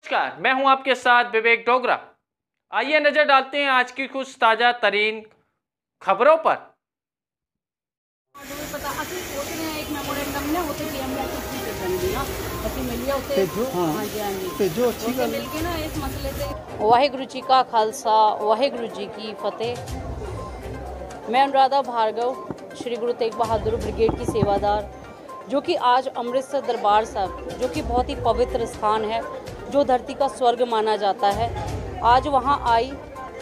नमस्कार, मैं हूं आपके साथ विवेक डोगरा। आइए नजर डालते हैं आज की कुछ ताजा तरीन खबरों पर। वाहिगुरु जी का खालसा, वाहिगुरु जी की फतेह। मैं अनुराधा भार्गव, श्री गुरु तेग बहादुर ब्रिगेड की सेवादार, जो कि आज अमृतसर दरबार साहब, जो कि बहुत ही पवित्र स्थान है, जो धरती का स्वर्ग माना जाता है, आज वहां आई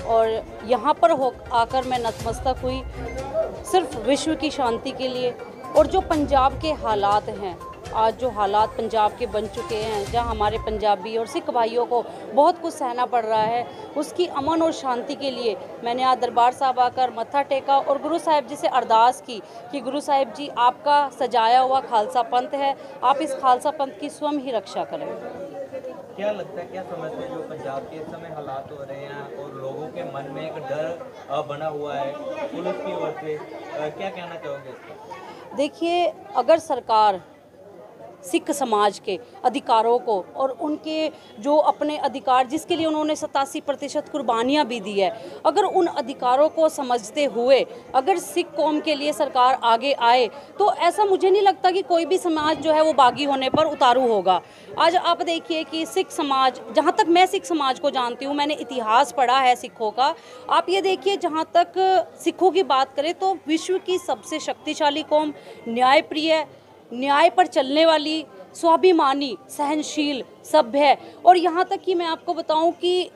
और यहां पर आकर मैं नतमस्तक हुई सिर्फ विश्व की शांति के लिए। और जो पंजाब के हालात हैं, आज जो हालात पंजाब के बन चुके हैं, जहां हमारे पंजाबी और सिख भाइयों को बहुत कुछ सहना पड़ रहा है, उसकी अमन और शांति के लिए मैंने आज दरबार साहब आकर मत्था टेका और गुरु साहिब जी से अरदास की कि गुरु साहिब जी, आपका सजाया हुआ खालसा पंथ है, आप इस खालसा पंथ की स्वयं ही रक्षा करें। क्या लगता है, क्या समझते हैं जो पंजाब के इस समय हालात हो रहे हैं और लोगों के मन में एक डर बना हुआ है पुलिस की ओर से, क्या कहना चाहोगे इसका? देखिए, अगर सरकार सिख समाज के अधिकारों को और उनके जो अपने अधिकार जिसके लिए उन्होंने 87% कुर्बानियाँ भी दी है, अगर उन अधिकारों को समझते हुए अगर सिख कौम के लिए सरकार आगे आए, तो ऐसा मुझे नहीं लगता कि कोई भी समाज जो है वो बागी होने पर उतारू होगा। आज आप देखिए कि सिख समाज, जहाँ तक मैं सिख समाज को जानती हूँ, मैंने इतिहास पढ़ा है सिखों का, आप ये देखिए, जहाँ तक सिखों की बात करें तो विश्व की सबसे शक्तिशाली कौम, न्यायप्रिय, न्याय पर चलने वाली, स्वाभिमानी, सहनशील, सभ्य, और यहाँ तक कि मैं आपको बताऊं कि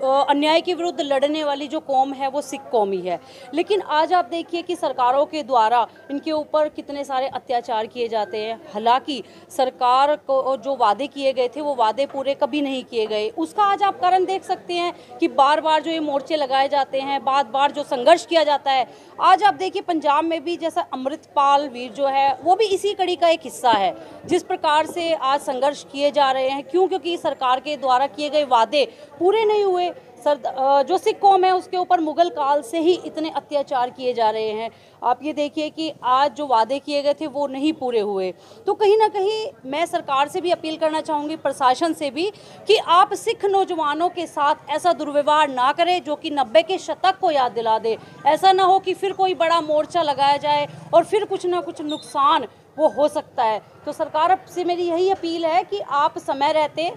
अन्याय के विरुद्ध लड़ने वाली जो कौम है वो सिख कौम ही है। लेकिन आज आप देखिए कि सरकारों के द्वारा इनके ऊपर कितने सारे अत्याचार किए जाते हैं। हालांकि सरकार को जो वादे किए गए थे वो वादे पूरे कभी नहीं किए गए। उसका आज आप कारण देख सकते हैं कि बार बार जो ये मोर्चे लगाए जाते हैं, बार बार जो संघर्ष किया जाता है। आज आप देखिए पंजाब में भी जैसा अमृतपाल वीर जो है वो भी इसी कड़ी का एक हिस्सा है। जिस प्रकार से आज संघर्ष किए जा रहे हैं, क्योंकि सरकार के द्वारा किए गए वादे पूरे नहीं हुए। जो सिख कौम है उसके ऊपर मुगल काल से ही इतने अत्याचार किए जा रहे हैं। आप ये देखिए कि आज जो वादे किए गए थे वो नहीं पूरे हुए। तो कहीं ना कहीं मैं सरकार से भी अपील करना चाहूँगी, प्रशासन से भी, कि आप सिख नौजवानों के साथ ऐसा दुर्व्यवहार ना करें जो कि 90 के शतक को याद दिला दे। ऐसा ना हो कि फिर कोई बड़ा मोर्चा लगाया जाए और फिर कुछ ना कुछ नुकसान वो हो सकता है। तो सरकार से मेरी यही अपील है कि आप समय रहते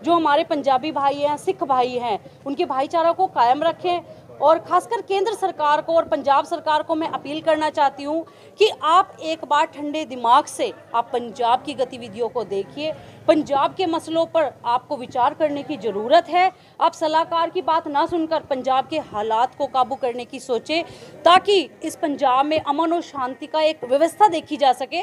जो हमारे पंजाबी भाई हैं, सिख भाई हैं, उनके भाईचारा को कायम रखें। और खासकर केंद्र सरकार को और पंजाब सरकार को मैं अपील करना चाहती हूँ कि आप एक बार ठंडे दिमाग से आप पंजाब की गतिविधियों को देखिए। पंजाब के मसलों पर आपको विचार करने की ज़रूरत है। आप सलाहकार की बात ना सुनकर पंजाब के हालात को काबू करने की सोचें, ताकि इस पंजाब में अमन और शांति का एक व्यवस्था देखी जा सके।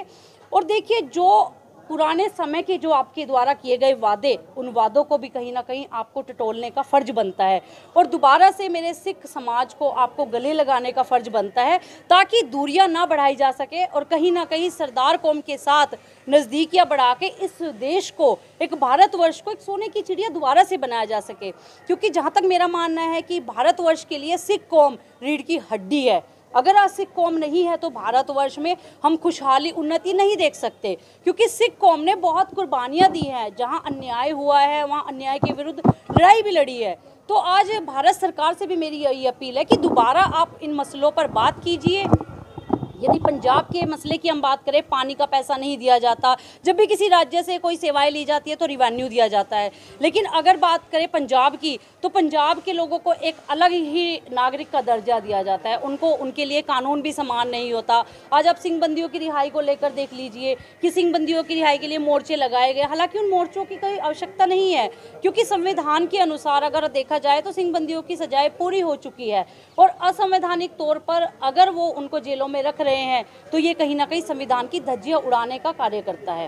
और देखिए, जो पुराने समय के जो आपके द्वारा किए गए वादे, उन वादों को भी कहीं ना कहीं आपको टटोलने का फ़र्ज बनता है और दोबारा से मेरे सिख समाज को आपको गले लगाने का फ़र्ज बनता है, ताकि दूरियां ना बढ़ाई जा सके और कहीं ना कहीं सरदार कौम के साथ नज़दीकियां बढ़ा के इस देश को, एक भारतवर्ष को, एक सोने की चिड़िया दोबारा से बनाया जा सके। क्योंकि जहाँ तक मेरा मानना है कि भारतवर्ष के लिए सिख कौम रीढ़ की हड्डी है। अगर आज सिख कौम नहीं है तो भारतवर्ष में हम खुशहाली, उन्नति नहीं देख सकते, क्योंकि सिख कौम ने बहुत कुर्बानियां दी हैं। जहां अन्याय हुआ है वहां अन्याय के विरुद्ध लड़ाई भी लड़ी है। तो आज भारत सरकार से भी मेरी यही अपील है कि दोबारा आप इन मसलों पर बात कीजिए। यदि पंजाब के मसले की हम बात करें, पानी का पैसा नहीं दिया जाता, जब भी किसी राज्य से कोई सेवाएं ली जाती है तो रिवेन्यू दिया जाता है। लेकिन अगर बात करें पंजाब की, तो पंजाब के लोगों को एक अलग ही नागरिक का दर्जा दिया जाता है। उनको, उनके लिए कानून भी समान नहीं होता। आज आप सिंह बंदियों की रिहाई को लेकर देख लीजिए कि सिंह बंदियों की रिहाई के लिए मोर्चे लगाए गए। हालांकि उन मोर्चों की कोई आवश्यकता नहीं है, क्योंकि संविधान के अनुसार अगर देखा जाए तो सिंह बंदियों की सजाएं पूरी हो चुकी है और असंवैधानिक तौर पर अगर वो उनको जेलों में रख रहे हैं तो ये कहीं ना कहीं संविधान की धज्जियां उड़ाने का कार्य करता है।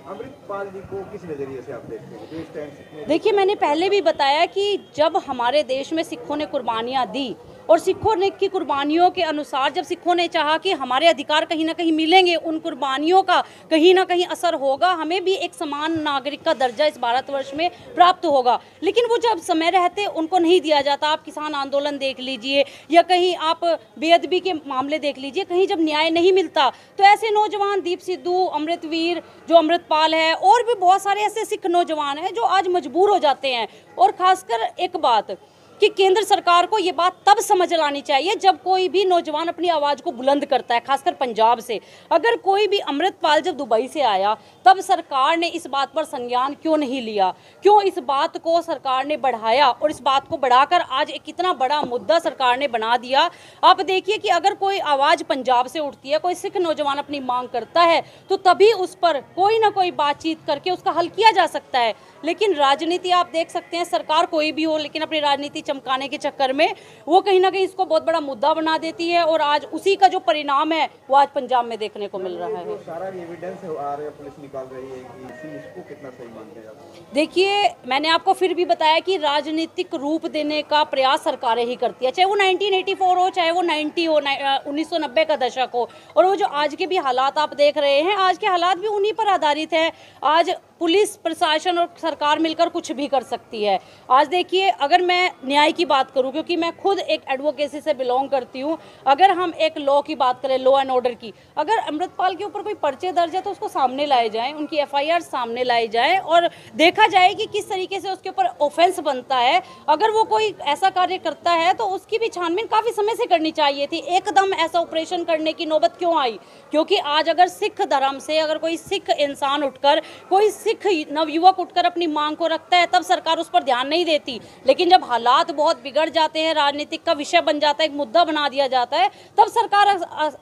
अमृतपाल जी को किस नजरिए से आप देखते हैं? देखिए, मैंने पहले भी बताया कि जब हमारे देश में सिखों ने कुर्बानियां दी और सिखों ने की कुर्बानियों के अनुसार जब सिखों ने चाहा कि हमारे अधिकार कहीं ना कहीं मिलेंगे, उन कुर्बानियों का कहीं ना कहीं असर होगा, हमें भी एक समान नागरिक का दर्जा इस भारतवर्ष में प्राप्त होगा, लेकिन वो जब समय रहते उनको नहीं दिया जाता। आप किसान आंदोलन देख लीजिए या कहीं आप बेअदबी के मामले देख लीजिए, कहीं जब न्याय नहीं मिलता तो ऐसे नौजवान दीप सिद्धू, अमृतवीर, जो अमृतपाल है, और भी बहुत सारे ऐसे सिख नौजवान हैं जो आज मजबूर हो जाते हैं। और खासकर एक बात कि केंद्र सरकार को ये बात तब समझ लानी चाहिए जब कोई भी नौजवान अपनी आवाज़ को बुलंद करता है, खासकर पंजाब से। अगर कोई भी अमृतपाल जब दुबई से आया तब सरकार ने इस बात पर संज्ञान क्यों नहीं लिया, क्यों इस बात को सरकार ने बढ़ाया और इस बात को बढ़ाकर आज एक कितना बड़ा मुद्दा सरकार ने बना दिया। आप देखिए कि अगर कोई आवाज़ पंजाब से उठती है, कोई सिख नौजवान अपनी मांग करता है तो तभी उस पर कोई ना कोई बातचीत करके उसका हल किया जा सकता है। लेकिन राजनीति आप देख सकते हैं, सरकार कोई भी हो, लेकिन अपनी राजनीति चमकाने के चक्कर में वो कहीं ना कहीं इसको बहुत बड़ा मुद्दा बना देती है, और आज उसी का जो परिणाम है वो आज पंजाब में देखने को मिल रहा है। जो सारा एविडेंस आ रहा है, पुलिस निकाल रही है कि इसको कितना सही मानते हैं आप? देखिए, मैंने आपको फिर भी बताया कि राजनीतिक रूप देने का प्रयास सरकारें ही करती है, चाहे वो 1984 हो, चाहे वो 90 हो, 1990 का दशक हो। और वो जो आज के भी हालात आप देख रहे हैं, आज के हालात भी उन्हीं पर आधारित है। आज पुलिस प्रशासन और सरकार मिलकर कुछ भी कर सकती है। आज देखिए, अगर मैं न्याय की बात करूं, क्योंकि मैं खुद एक एडवोकेसी से बिलोंग करती हूं, अगर हम एक लॉ की बात करें, लॉ एंड ऑर्डर की, अगर अमृतपाल के ऊपर कोई पर्चे दर्ज है तो उसको सामने लाए जाएं, उनकी FIR सामने लाई जाए और देखा जाए कि किस तरीके से उसके ऊपर ऑफेंस बनता है। अगर वो कोई ऐसा कार्य करता है तो उसकी भी छानबीन काफ़ी समय से करनी चाहिए थी। एकदम ऐसा ऑपरेशन करने की नौबत क्यों आई? क्योंकि आज अगर सिख धर्म से अगर कोई सिख इंसान उठकर, कोई सिख नवयुवक उठकर अपनी मांग को रखता है, तब सरकार उस पर ध्यान नहीं देती। लेकिन जब हालात बहुत बिगड़ जाते हैं, राजनीतिक का विषय बन जाता है, एक मुद्दा बना दिया जाता है, तब सरकार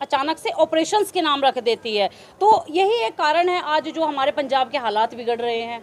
अचानक से ऑपरेशंस के नाम रख देती है। तो यही एक कारण है आज जो हमारे पंजाब के हालात बिगड़ रहे हैं।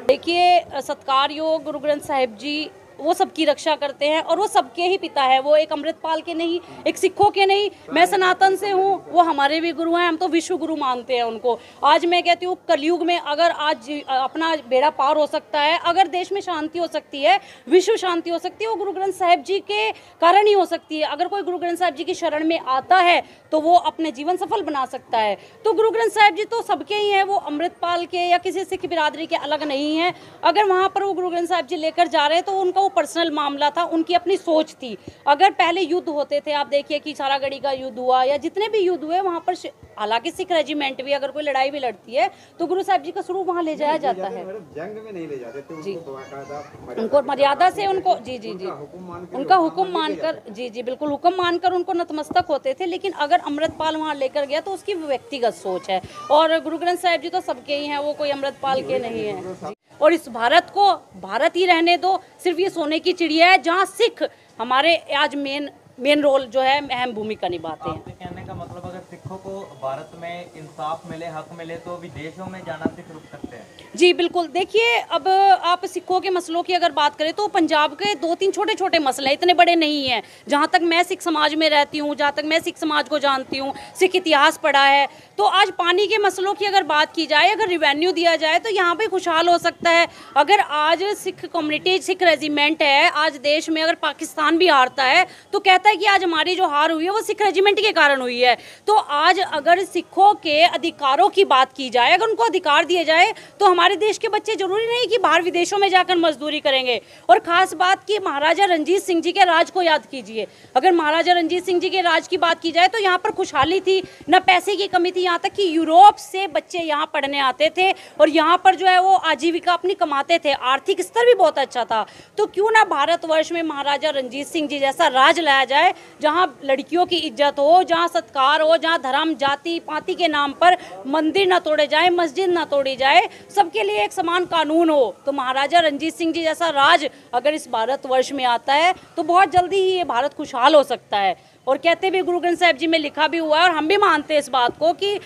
देखिए, सत्कार योग गुरु ग्रंथ साहिब जी वो सबकी रक्षा करते हैं और वो सबके ही पिता है। वो एक अमृतपाल के नहीं, एक सिखों के नहीं, मैं सनातन से हूँ, वो हमारे भी गुरु हैं, हम तो विश्व गुरु मानते हैं उनको। आज मैं कहती हूँ, कलयुग में अगर आज अपना बेड़ा पार हो सकता है, अगर देश में शांति हो सकती है, विश्व शांति हो सकती है, वो गुरु ग्रंथ साहिब जी के कारण ही हो सकती है। अगर कोई गुरु ग्रंथ साहिब जी की शरण में आता है तो वो अपने जीवन सफल बना सकता है। तो गुरु ग्रंथ साहिब जी तो सबके ही हैं, वो अमृतपाल के या किसी सिख बिरादरी के अलग नहीं हैं। अगर वहाँ पर वो गुरु ग्रंथ साहिब जी लेकर जा रहे हैं तो उनका वो पर्सनल मामला था, उनकी अपनी सोच थी। अगर पहले युद्ध होते थे, आप देखिए कि सारागढ़ी का युद्ध हुआ या जितने भी युद्ध हुए, वहाँ पर हालांकि सिख रेजिमेंट भी अगर कोई लड़ाई भी लड़ती है तो गुरु साहिब जी का स्वरूप वहाँ ले जाया जाता है। जंग में नहीं ले जाते थे, उनको मर्यादा से उनको जी उनका हुक्म मानकर जी बिल्कुल हुक्म मानकर उनको नतमस्तक होते थे। लेकिन अगर अमृतपाल वहाँ लेकर गया तो उसकी व्यक्तिगत सोच है, और गुरु ग्रंथ साहिब जी तो सबके ही हैं, वो कोई अमृतपाल के नहीं है। और इस भारत को भारत ही रहने दो, सिर्फ ये सोने की चिड़िया है जहाँ सिख हमारे आज मेन रोल जो है, अहम भूमिका निभाते हैं। आपके कहने का मतलब अगर सिखों को भारत में इंसाफ मिले, हक मिले, तो विदेशों में जाना सिख रुक सकते हैं? जी बिल्कुल। देखिए, अब आप सिखों के मसलों की अगर बात करें तो पंजाब के 2-3 छोटे छोटे मसले हैं, इतने बड़े नहीं हैं। जहाँ तक मैं सिख समाज में रहती हूँ, जहाँ तक मैं सिख समाज को जानती हूँ, सिख इतिहास पढ़ा है, तो आज पानी के मसलों की अगर बात की जाए, अगर रिवेन्यू दिया जाए तो यहाँ पे खुशहाल हो सकता है। अगर आज सिख कम्युनिटी, सिख रेजिमेंट है, आज देश में अगर पाकिस्तान भी हारता है तो कहता है कि आज हमारी जो हार हुई है वो सिख रेजिमेंट के कारण हुई है। तो आज अगर सिखों के अधिकारों की बात की जाए, अगर उनको अधिकार दिए जाए, तो हमारे देश के बच्चे जरूरी नहीं कि बाहर विदेशों में जाकर मजदूरी करेंगे। और खास बात कि महाराजा रणजीत सिंह जी के राज को याद कीजिए। अगर महाराजा रणजीत सिंह जी के राज की बात की जाए तो यहाँ पर खुशहाली थी, न पैसे की कमी थी, यहाँ तक कि यूरोप से बच्चे यहाँ पढ़ने आते थे और यहाँ पर जो है वो आजीविका अपनी कमाते थे, आर्थिक स्तर भी बहुत अच्छा था। तो क्यों ना भारतवर्ष में महाराजा रणजीत सिंह जी जैसा राज लाया जाए, जहाँ लड़कियों की इज्जत हो, जहाँ सत्कार हो, जहाँ धर्म जाति पाति के नाम पर मंदिर ना तोड़े जाए, मस्जिद ना तोड़ी जाए, सबके लिए एक समान कानून हो। तो महाराजा रणजीत सिंह जी जैसा राज अगर इस भारतवर्ष में आता है तो बहुत जल्दी ही ये भारत खुशहाल हो सकता है। और कहते भी गुरु ग्रंथ साहिब जी में लिखा भी हुआ है, और हम भी मानते हैं इस बात को कि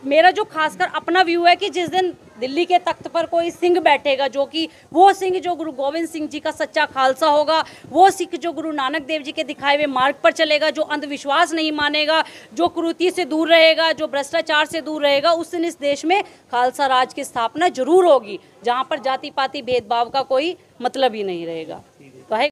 मेरा जो खासकर अपना व्यू है कि जिस दिन दिल्ली के तख्त पर कोई सिंह बैठेगा, जो कि वो सिंह जो गुरु गोविंद सिंह जी का सच्चा खालसा होगा, वो सिख जो गुरु नानक देव जी के दिखाए हुए मार्ग पर चलेगा, जो अंधविश्वास नहीं मानेगा, जो कुरीति से दूर रहेगा, जो भ्रष्टाचार से दूर रहेगा, उस दिन इस देश में खालसा राज की स्थापना जरूर होगी, जहाँ पर जाति पाति भेदभाव का कोई मतलब ही नहीं रहेगा।